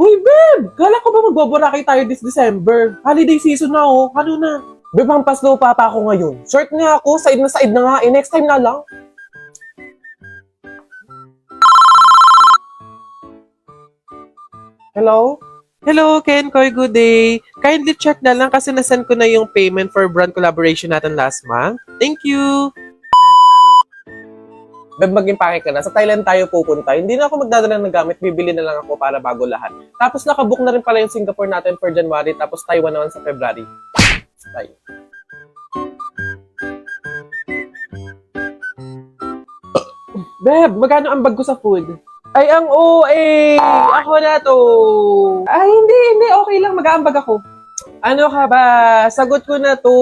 Uy, babe! Kala ko ba magboboraki tayo this December? Holiday season na, oh. Ano na? Babe, hampas lupa pa ako ngayon. Short nga ako, side na nga. Next time na lang. Hello? Hello, Ken Koy, good day. Kindly check na lang kasi nasend ko na yung payment for brand collaboration natin last month. Thank you. Babe, mag-impake ka na. Sa Thailand tayo pupunta. Hindi na ako magdadala ng gamit. Bibili na lang ako para bago lahat. Tapos nakabook na rin pala yung Singapore natin for January. Tapos Taiwan naman sa February. Tayo. Babe, magkano ang bag ko sa food? Ay, ang OA! Ako na to! Ay, hindi. Okay lang. Mag-aambag ako. Ano ka ba? Sagot ko na to.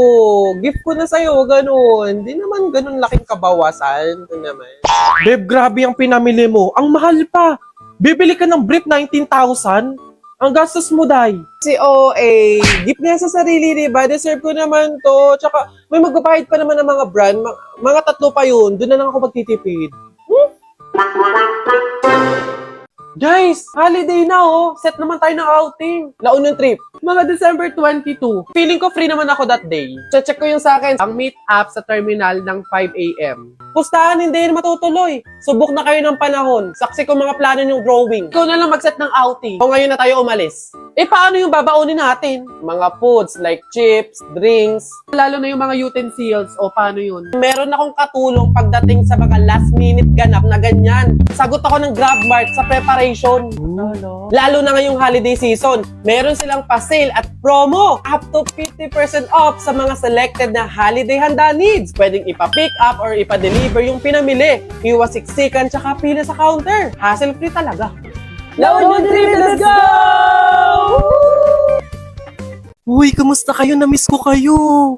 Gift ko na sa'yo. Ganun. Hindi naman ganun laking kabawasan. Ito naman. Babe, grabe ang pinamili mo. Ang mahal pa. Bibili ka ng brief 19,000? Ang gastos mo, day. Si OA. Gift nga sa sarili, diba? Deserve ko naman to. Tsaka, may magbabayad pa naman ng mga brand. Mga 3 pa yun. Doon na lang ako magtitipid. Guys, holiday na oh. Set naman tayo ng outing. Launang trip. Mga December 22. Feeling ko free naman ako that day. Check ko yung sa akin. Ang meet up sa terminal ng 5 a.m. Pustahan, hindi yun matutuloy. Subok na kayo ng panahon. Saksi ko mga plano yung drawing. Ikaw na lang mag-set ng outing. O ngayon na tayo umalis. Eh paano yung babaunin natin? Mga foods like chips, drinks, lalo na yung mga utensils. O paano yun? Meron akong katulong pagdating sa mga last minute ganap na ganyan. Sagot ako ng GrabMart sa preparation. Lalo na ngayong holiday season. Meron silang pa-sale at promo. Up to 50% off sa mga selected na holiday handa needs. Pwedeng ipa-pick up or ipa-deliver yung pinamili. Iwas siksikan tsaka pila sa counter. Hassle-free talaga. Laon yung trip! Let's go! Uy, kamusta kayo? Na-miss ko kayo.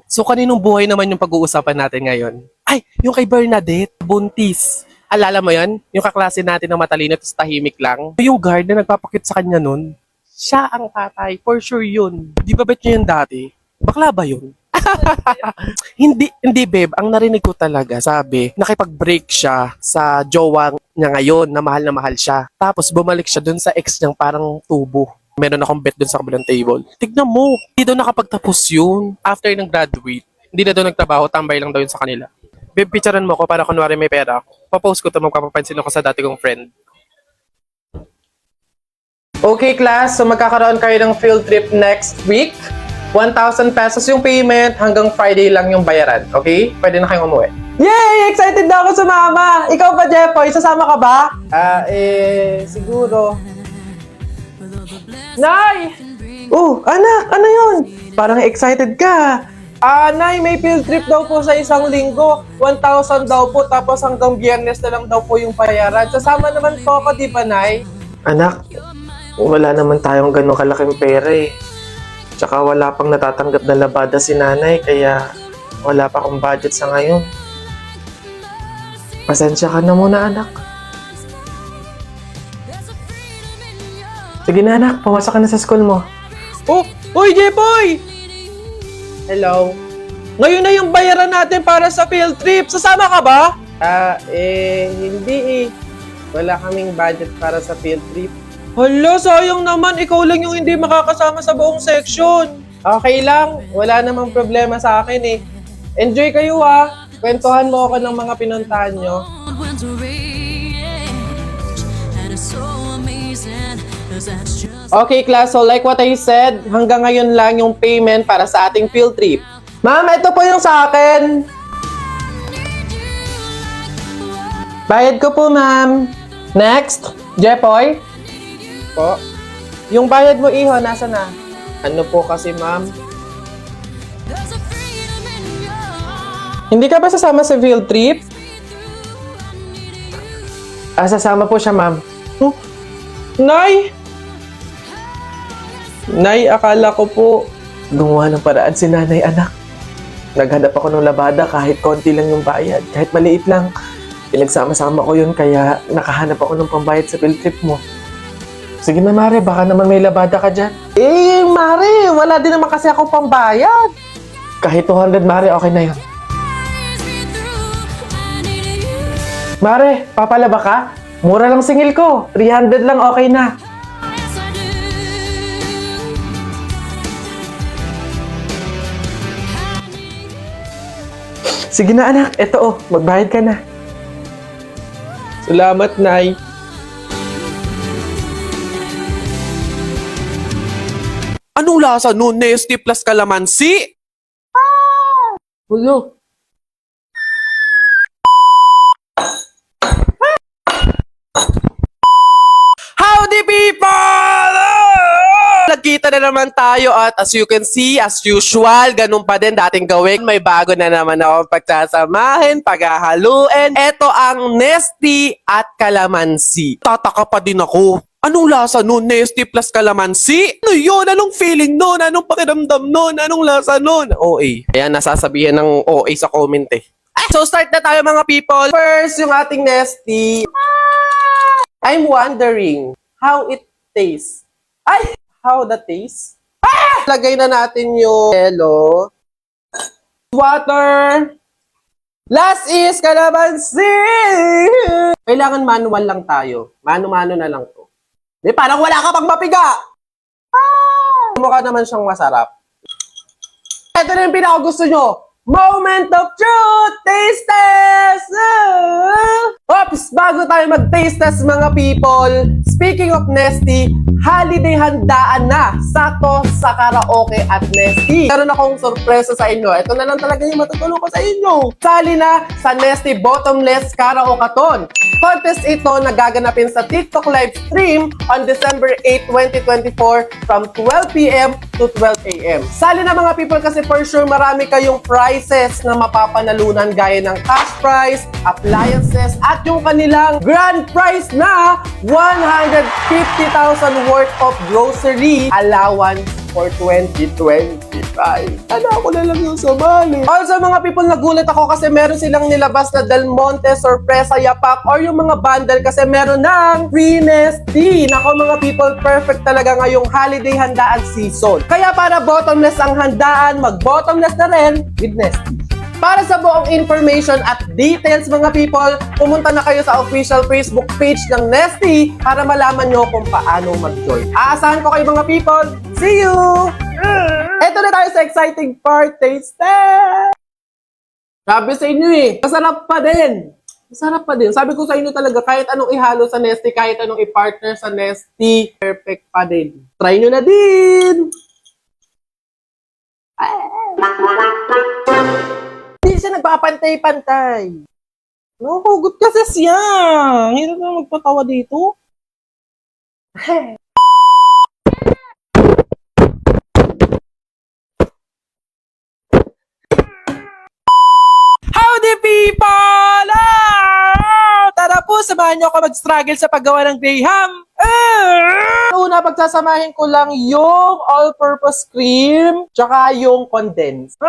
So, kaninong buhay naman yung pag-uusapan natin ngayon? Ay, yung kay Bernadette, buntis. Alala mo yan? Yung kaklase natin na matalino at tahimik lang. Yung guard na nagpapakit sa kanya nun, siya ang tatay. For sure yun. Di ba bet nyo yun dati? Bakla ba yun? Hindi babe. Ang narinig ko talaga, sabi, nakipag-break siya sa jowa niya ngayon na mahal siya. Tapos bumalik siya dun sa ex niyang parang tubo. Meron akong bet dun sa kabilang table. Tignan mo, hindi daw nakapagtapos yun. After ng graduate, hindi na daw nagtrabaho, tambay lang daw yun sa kanila. Babe, picturean mo ko para kunwari may pera ako. Papost ko ito, magpapapansin ako sa dati kong friend. Okay class, so magkakaroon kayo ng field trip next week. 1,000 pesos yung payment, hanggang Friday lang yung bayaran. Okay? Pwede na kayong umuwi. Yay! Excited na ako sumama! Ikaw ba, Jeffoy? Sasama ka ba? Siguro. Nay! Oh, anak! Ano yun? Parang excited ka. Nay, may field trip daw po sa isang linggo. 1,000 daw po, tapos hanggang Biyernes na lang daw po yung bayaran. Sasama naman po ako, di ba, Nay? Anak, wala naman tayong ganong kalaking pera eh. Tsaka wala pang natatanggap na labada si nanay, kaya wala pa akong budget sa ngayon. Pasensya ka na muna, anak. Sige na, anak. Pumasok ka na sa school mo. Oh! Uy, Jepoy! Hello? Ngayon na yung bayaran natin para sa field trip. Sasama ka ba? Hindi eh. Wala kaming budget para sa field trip. Hala, sayang naman. Ikaw lang yung hindi makakasama sa buong section. Okay lang. Wala namang problema sa akin eh. Enjoy kayo ah. Kwentuhan mo ako ng mga pinuntahan nyo. Okay class, so like what I said, hanggang ngayon lang yung payment para sa ating field trip. Ma'am, ito po yung sa akin. Bayad ko po, ma'am. Next, Jepoy. Po. Yung bayad mo, iho, nasa na? Ano po kasi, ma'am? Hindi ka ba sasama sa field trip? Sasama po siya, ma'am. Oh, Nay! Nay, akala ko po gumawa ng paraan si nanay, anak. Naghanap ako ng labada kahit konti lang yung bayad. Kahit maliit lang. Pinagsama-sama ko yun kaya nakahanap ako ng pambayad sa field trip mo. Sige na, Mare. Baka naman may labada ka dyan. Mare. Wala din naman kasi ako pambayad. Kahit 200, Mare. Okay na yun. Mare, papalaba ka? Mura lang singil ko. 300 lang, okay na. Sige na anak, eto magbayad ka na. Salamat, Nay. Anong lasa nun? Nesty plus kalamansi? Ulo. Howdy people! Nagkita na naman tayo at as you can see, as usual, ganun pa din dating gawin. May bago na naman ako pagsasamahin, paghahaluin. Ito ang Nesty at Kalamansi. Tataka pa din ako. Anong lasa nun? Nesty plus kalamansi? Ano yun? Anong feeling nun? Anong pakiramdam nun? Anong lasa nun? OA. Kaya nasasabihin ng OA sa comment eh. So start na tayo mga people. First, yung ating Nesty. I'm wondering how it tastes. Ay! How the taste? Lagay na natin yung yellow. Water. Last is kalamansi. Kailangan manual lang tayo. Mano-mano na lang to. Di, parang wala ka pang mapiga. Mukha naman siyang masarap. Ito na yung pinaka-gusto nyo. Moment of truth! Taste test! Oops! Bago tayo mag-taste test mga people, speaking of Nesty, holiday handaan na sakto sa karaoke at Nesty. Meron akong sorpresa sa inyo. Ito na lang talaga yung matutulong ko sa inyo. Sali na sa Nesty Bottomless Karaoke-a-thon. Contest ito na gaganapin sa TikTok live stream on December 8, 2024 from 12 p.m. to 12 a.m. Sali na mga people kasi for sure marami kayong prizes na mapapanalunan gaya ng cash prize, appliances, at yung kanilang grand prize na 150,000 worth of grocery allowance for 2025. Ano ako na lang yung sumali. Also mga people, nagulat ako kasi meron silang nilabas na Del Monte Sorpresa Yapak or yung mga bundle kasi meron ng free Nesty. Nako mga people, perfect talaga ngayong holiday handaan season. Kaya para bottomless ang handaan, mag-bottomless na rin with Nesty. Para sa buong information at details mga people, pumunta na kayo sa official Facebook page ng Nesty para malaman nyo kung paano mag-join. Aasahan ko kayo mga people. See you! Ito na tayo sa exciting part, taste test! Sabi sa inyo eh, masarap pa din. Masarap pa din. Sabi ko sa inyo talaga, kahit anong ihalo sa Nesty, kahit anong i-partner sa Nesty, perfect pa din. Try nyo na din! Hindi siya nagpapantay-pantay. Nahuhugot kasi siya. Hirap na magpatawa dito. Howdy people! Tara po, samahan niyo ako mag-struggle sa paggawa ng graham. Una, pagsasamahin ko lang yung all-purpose cream tsaka yung condensed.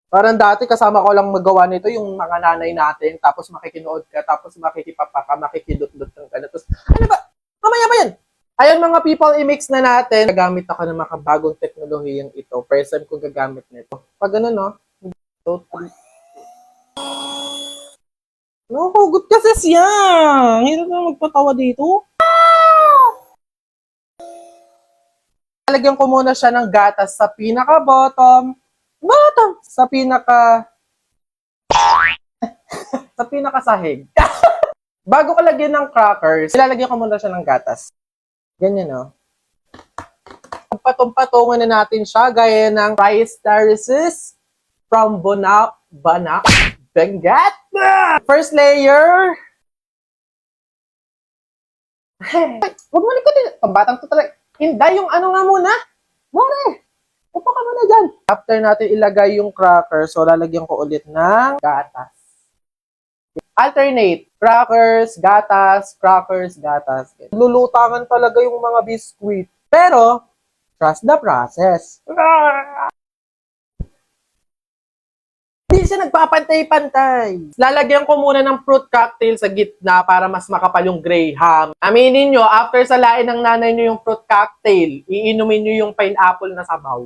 Parang dati kasama ko lang magawa nito yung mga nanay natin, tapos makikinood ka, tapos makikipapa ka, makikidot-dot ka na. Tapos, ano ba? Mamaya ba yan? Ayan mga people, i-mix na natin. Gagamit ako ng makabagong teknolohiyang ito. First time ko gagamit nito. Pag ano no? Nahuhugot kasi siya. Hirap na magpatawa dito. Lalagyan ko muna siya ng gatas sa pinaka-bottom. Sa pinaka-sahig. Bago ko lagyan ng crackers, ilalagyan ko muna siya ng gatas. Ganyan, no? Patong-patungan na natin siya gaya ng rice terraces from Banak, Benguet. First layer. Huwag mo likotin. Pambatang to talaga. Hindi, yung ano nga muna. More. Upo ka muna dyan. After natin ilagay yung crackers, so lalagyan ko ulit ng gatas. Alternate. Crackers, gatas, crackers, gatas. Lulutangan talaga yung mga biscuit. Pero, trust the process. Hindi siya nagpapantay-pantay. Lalagyan ko muna ng fruit cocktail sa gitna para mas makapal yung graham. Aminin nyo, after salain ng nanay nyo yung fruit cocktail, iinumin nyo yung pineapple na sabaw.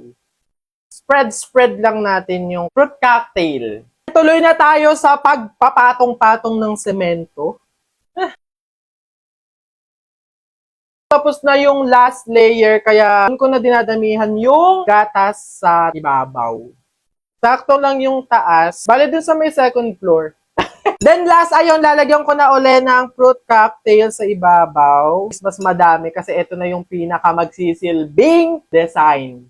Spread lang natin yung fruit cocktail. Tuloy na tayo sa pagpapatong-patong ng semento. Tapos na yung last layer, kaya ko na dinadamihan yung gatas sa ibabaw. Sakto lang yung taas. Bale dun sa may second floor. Then last, ayun, lalagyan ko na uli ng fruit cocktail sa ibabaw. Mas madami kasi ito na yung pinaka magsisilbing design.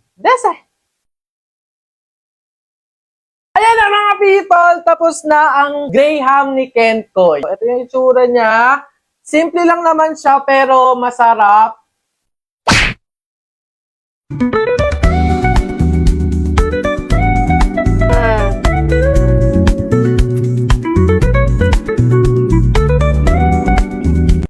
Ayan na mga people, tapos na ang Graham ni Kenkoy. Ito yung itsura niya. Simple lang naman siya pero masarap.